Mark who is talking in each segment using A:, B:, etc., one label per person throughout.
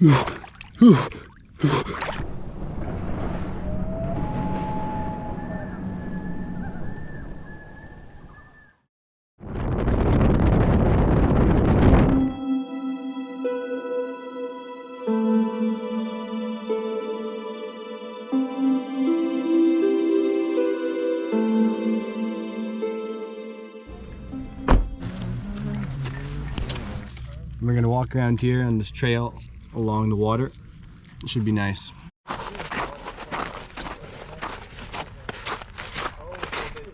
A: We're gonna walk around here on this trail along the water. It should be nice.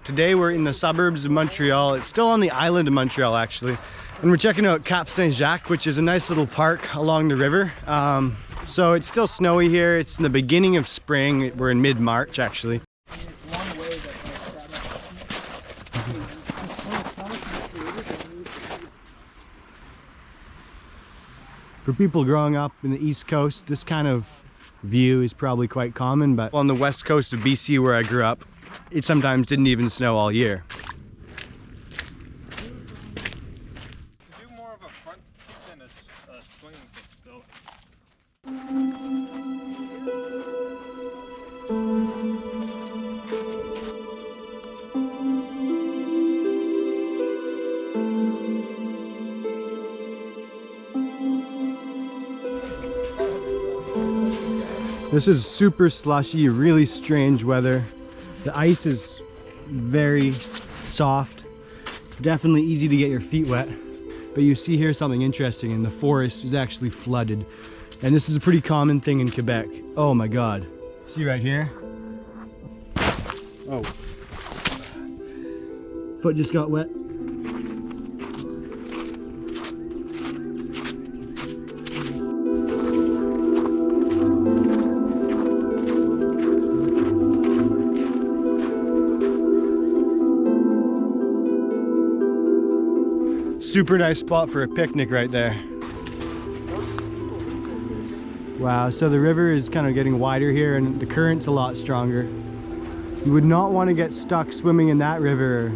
A: Today we're in the suburbs of Montreal. It's still on the island of Montreal actually. And we're checking out Cap-Saint-Jacques, which is a nice little park along the river. So it's still snowy here. It's in the beginning of spring. We're in mid-March actually. For people growing up in the East Coast, this kind of view is probably quite common, but on the west coast of BC where I grew up, it sometimes didn't even snow all year.
B: Do more of a front than a swinging kick, so.
A: This is super slushy, really strange weather. The ice is very soft, definitely easy to get your feet wet. But you see here something interesting, and the forest is actually flooded. And this is a pretty common thing in Quebec. Oh my God. See right here? Oh. Foot just got wet. Super nice spot for a picnic right there. Wow, so the river is kind of getting wider here and the current's a lot stronger. You would not want to get stuck swimming in that river.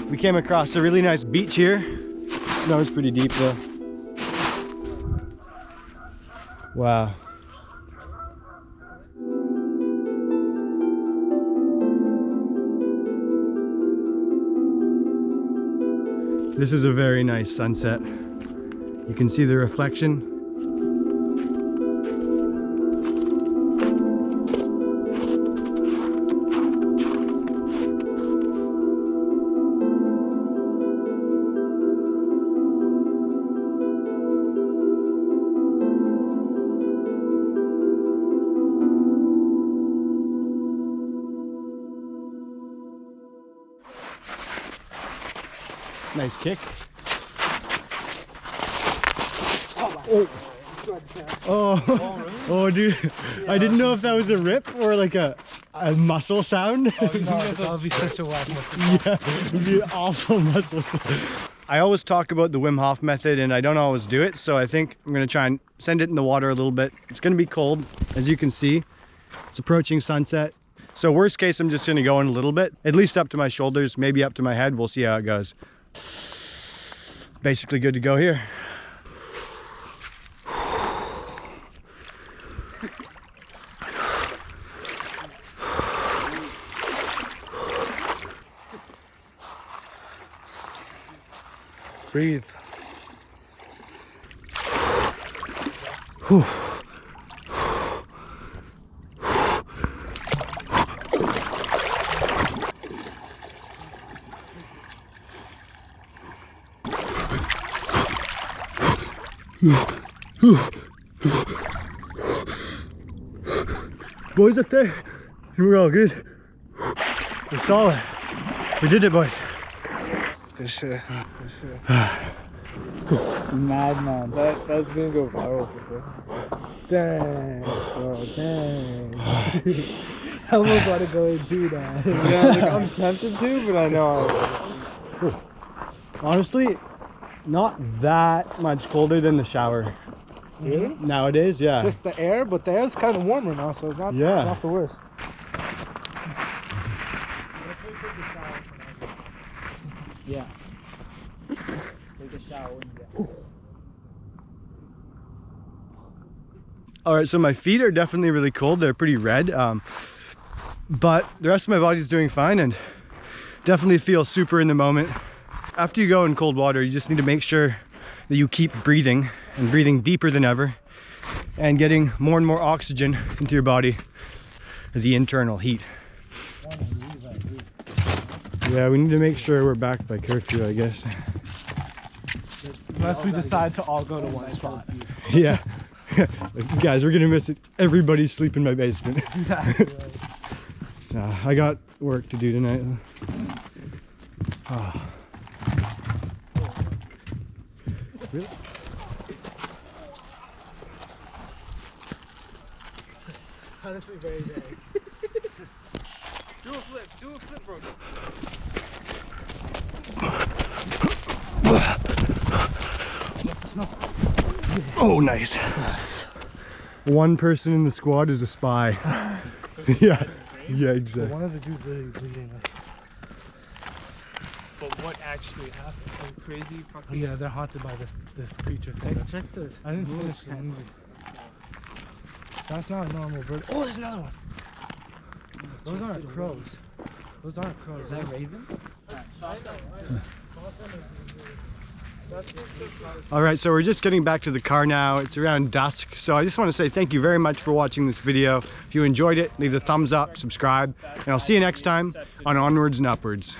A: We came across a really nice beach here. No, it's pretty deep though. Wow. This is a very nice sunset. You can see the reflection. Nice kick. Oh, oh, dude. Yeah, I didn't know if that was a rip or like a muscle sound.
B: Oh, no, that would be such a whack muscle.
A: Yeah, it would be an awful muscle sound. I always talk about the Wim Hof method and I don't always do it, so I think I'm gonna try and send it in the water a little bit. It's gonna be cold, as you can see. It's approaching sunset. So worst case, I'm just gonna go in a little bit, at least up to my shoulders, maybe up to my head. We'll see how it goes. Basically good to go here.
B: Breathe.
A: Whew. Boys up there, and we're all good. We're solid. We did it, boys.
B: Good shit.
C: Madman. That's gonna go viral for sure. Dang, bro, dang. I almost want to go and do that. Yeah, like I'm tempted to, but I know I
A: Honestly, not that much colder than the shower.
C: Really?
A: Nowadays, yeah.
C: Just the air, but the air's kind of warmer now, so it's not,
A: Yeah.
C: it's not the worst. Yeah. Take a shower when you get
A: All right, so my feet are definitely really cold. They're pretty red, but the rest of my body's doing fine and definitely feel super in the moment. After you go in cold water, you just need to make sure that you keep breathing and breathing deeper than ever and getting more and more oxygen into your body, the internal heat. Yeah, we need to make sure we're back by curfew, I guess.
C: Unless we decide to all go to one spot.
A: Yeah. Guys, we're gonna miss it. Everybody's sleeping in my basement.
C: Exactly.
A: I got work to do tonight. Oh. Really?
C: Honestly, very vague.
B: Do a flip, bro.
A: Oh, nice. One person in the squad is a spy. Yeah, exactly.
C: One of the dudes literally bleeding.
B: But what actually happened? Some crazy fucking.
C: Yeah, they're haunted by this creature.
B: Check this.
C: I didn't finish the movie. That's not a normal bird. Oh, there's another one. Those aren't crows. Those aren't crows. Is that raven?
A: All right, so we're just getting back to the car now. It's around dusk, so I just want to say thank you very much for watching this video. If you enjoyed it, leave a thumbs up, subscribe, and I'll see you next time on Onwards and Upwards.